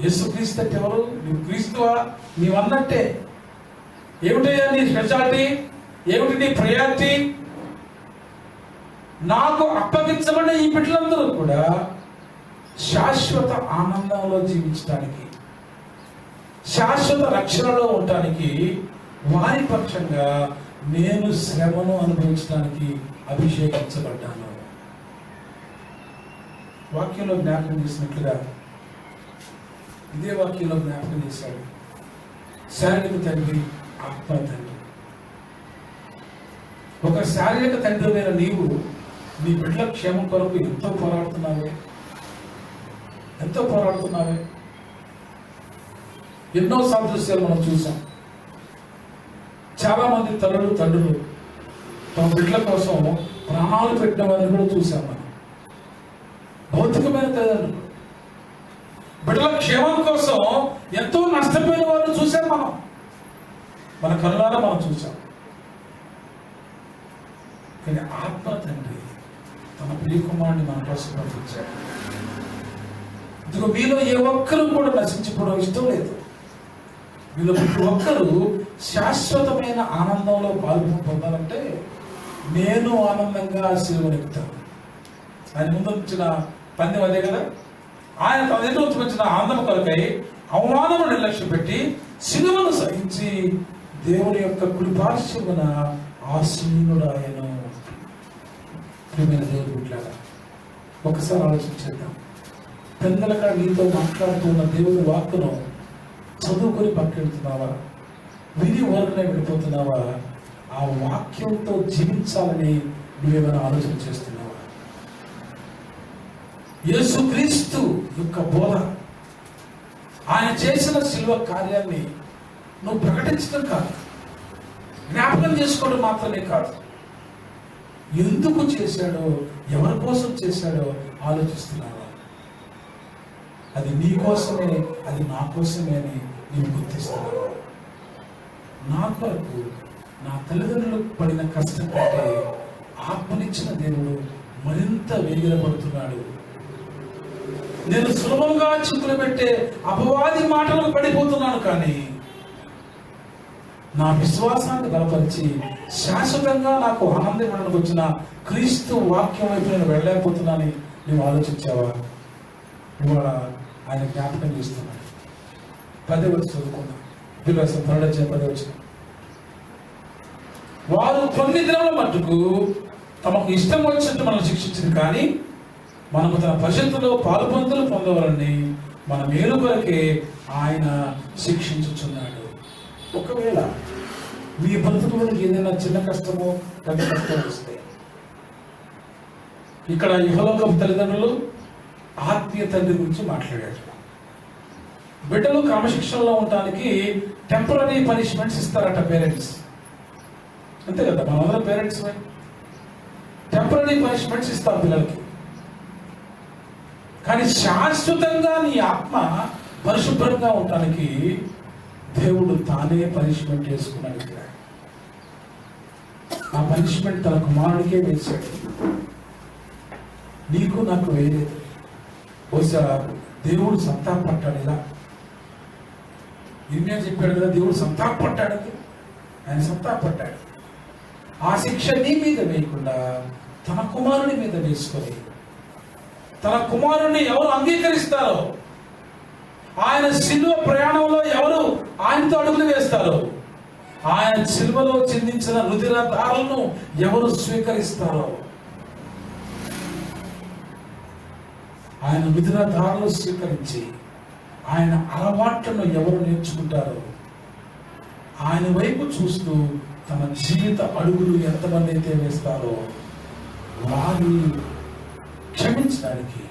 A: యేసుక్రీస్తు. అంటే ఎవరు? నువ్వు క్రీస్తువా? నీవన్నట్టే. ఏమిటయ్యా నీ స్పెషాలిటీ? ఏమిటి నీ ప్రయారిటీ? నాకు అప్పగించబడిన ఈ బిడ్డలందరూ కూడా శాశ్వత ఆనందంలో జీవించడానికి, శాశ్వత రక్షణలో ఉండటానికి, వారి పక్షంగా నేను శ్రమను అనుభవించడానికి అభిషేకించబడ్డాను. వాక్యంలో జ్ఞాపకం చేసినట్లుగా ఇదే వాక్యంలో జ్ఞాపకం చేశాడు. శారీరక తండ్రి, ఆత్మ తండ్రి. ఒక శారీరక తండ్రివైన నీవు నీ బిడ్డల క్షేమం కొరకు ఎంతో పోరాడుతున్నావే. ఎన్నో సాదృశ్యాలు మనం చూసాం. చాలా మంది తల్లులు, తండ్రులు తమ బిడ్డల కోసం ప్రాణాలు పెట్టిన వారిని కూడా చూసాం మనం. భౌతికమైన తల్లిదండ్రులు బిడ్డల క్షేమం కోసం ఎంతో నష్టపోయిన వారిని చూసాం మనం. మన కళ్ళారా మనం చూసాం. కానీ ఆత్మ తండ్రి తన ప్రియకుమారుని మన కోసం పంపించాడు. ఇదిగో మీలో ఏ ఒక్కరు కూడా నశించిపోవడం ఇష్టం లేదు. మీలో ప్రతి ఒక్కరు శాశ్వతమైన ఆనందంలో పొందాలంటే నేను ఆనందంగా సిలువనెక్కుతాను. ఆయన ముందు వచ్చిన పందెం అదే కదా. ఆయన తన ఎదురు వచ్చిన ఆనందం కొరకై అవమానము నిర్లక్ష్యం పెట్టి సిలువను సహించి దేవుని యొక్క కుడిపార్శ్వమున ఆసీనుడు ఆయన. ప్రియమైన దేవుడు బిడ్డలారా, ఒకసారి ఆలోచించేద్దాం. పెద్దలగా నీతో మాట్లాడుతున్న దేవుని వాక్కును చదువుకొని పక్కెడుతున్నావా? విని ఊరకనే వెళ్ళిపోతున్నావా? ఆ వాక్యంతో జీవించాలని నువ్వేమైనా ఆలోచన చేస్తున్నావా? యేసుక్రీస్తు యొక్క బోధ, ఆయన చేసిన శిల్వ కార్యాన్ని నువ్వు ప్రకటించడం కాదు, జ్ఞాపకం చేసుకోవడం మాత్రమే కాదు, ఎందుకు చేశాడో, ఎవరి కోసం చేశాడో ఆలోచిస్తున్నావా? అది నీ కోసమే, అది నా కోసమే అని నీవు గుర్తిస్తున్నావా? నా కొరకు నా తల్లిదండ్రులు పడిన కష్టం కంటే ఆత్మనిచ్చిన దేవుడు మరింత వేగిరపడుతున్నాడు. నేను సులభంగా చిక్కులు పెట్టే అపవాది మాటలకు పడిపోతున్నాను, కానీ నా విశ్వాసాన్ని బలపరిచి శాశ్వతంగా నాకు ఆనందం ఇవ్వడానికి వచ్చిన క్రీస్తు వాక్యం వైపు నేను వెళ్ళలేకపోతున్నానని నువ్వు ఆలోచించావా? ఇవాళ ఆయన జ్ఞాపకం చేస్తున్నాడు. 10వ వచనం చదువుకుందాం. విలాసం 10వ వచనం. వారు కొన్ని దినముల మట్టుకు తమకు ఇష్టం వచ్చినట్టు మనం శిక్షించింది, కానీ మనకు తన పరిషత్తులో పాలుపందులు పొందవాలని మన మేలు కొరకే ఆయన శిక్షించుచున్నాడు. ఒకవేళ మీ బ్రతుకులకు ఏదైనా చిన్న కష్టమో పెద్ద కష్టమో వస్తే, ఇక్కడ ఇహలోకపు తల్లిదండ్రులు ఆత్మీయ తండ్రి గురించి మాట్లాడారు. బిడ్డలు క్రమశిక్షణలో ఉండడానికి టెంపరీ పనిష్మెంట్స్ ఇస్తారట పేరెంట్స్. అంతే కదా, మనందరం పేరెంట్స్ టెంపరీ పనిష్మెంట్స్ ఇస్తారు పిల్లలకి. కానీ శాశ్వతంగా నీ ఆత్మ పరిశుభ్రంగా ఉండటానికి దేవుడు తానే పనిష్మెంట్ వేసుకున్నాడు. ఇక్కడ ఆ పనిష్మెంట్ తన కుమారుడికే వేశాడు. నీకు నాకు వేయలేదు. బహుశా దేవుడు సంతాపడ్డాడు. ఇలా ఇర్మియా చెప్పాడు కదా, దేవుడు సంతాపడ్డాడు. ఆయన సంతాపడ్డాడు. ఆ శిక్ష నీ మీద వేయకుండా తన కుమారుని మీద వేసుకొని, తన కుమారుణ్ణి ఎవరు అంగీకరిస్తారో, ఆయన సిలువ ప్రయాణంలో ఎవరు ఆయనతో అడుగులు వేస్తారో, ఆయన సిలువలో చిందించిన రుధిర ధారలను ఎవరు స్వీకరిస్తారో, ఆయన రుధిర ధారలు స్వీకరించి ఆయన అలవాట్లను ఎవరు నేర్చుకుంటారో, ఆయన వైపు చూస్తూ తమ జీవిత అడుగులు ఎంతమంది అయితే వేస్తారో వారిని క్షమించడానికి,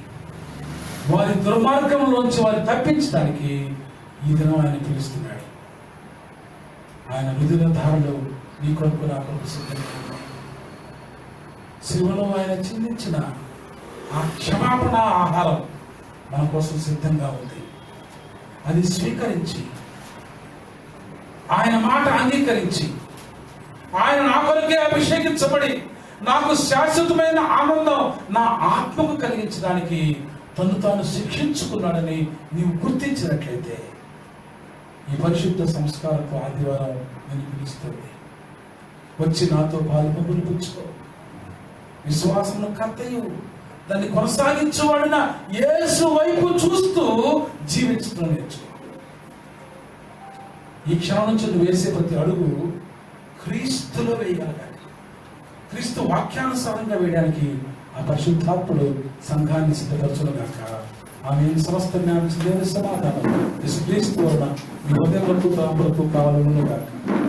A: వారి దుర్మార్గంలోంచి వారిని తప్పించడానికి ఈ దినం ఆయన పిలుస్తున్నాడు. ఆయన రుధిర ధారలు నీ కొరకు నా కొరకు సిద్ధంగా ఉన్నాయి. శిలువలో ఆయన చిందించిన ఆ క్షమాపణ ఆహారం మన కోసం సిద్ధంగా ఉంది. అది స్వీకరించి, ఆయన మాట అంగీకరించి, ఆయన నా కొరకే అభిషేకించబడి నాకు శాశ్వతమైన ఆనందం నా ఆత్మకు కలిగించడానికి తను తాను శిక్షించుకున్నాడని నీవు గుర్తించినట్లయితే ఈ పరిశుద్ధ సంస్కారపు ఆదివారం నేను పిలుస్తుంది. వచ్చి నాతో పాలు పుచ్చుకో. విశ్వాసమును కర్తయు దాన్ని కొనసాగించేవాడిన యేసు వైపు చూస్తూ జీవించడం నేర్చుకో. ఈ క్షణం నుంచి నువ్వు వేసే ప్రతి అడుగు క్రీస్తులో వేయగలగాలి. క్రీస్తు వాక్యానుసారంగా వేయడానికి ఆ పరిశుద్ధాత్ముడు సంఘాన్ని సిద్ధపరచునుగాక. ఆమె సమస్త జ్ఞానం సమాధానం క్రీస్తు వలన మీ హృదయములకు తలంపులకు కావాలను గాక.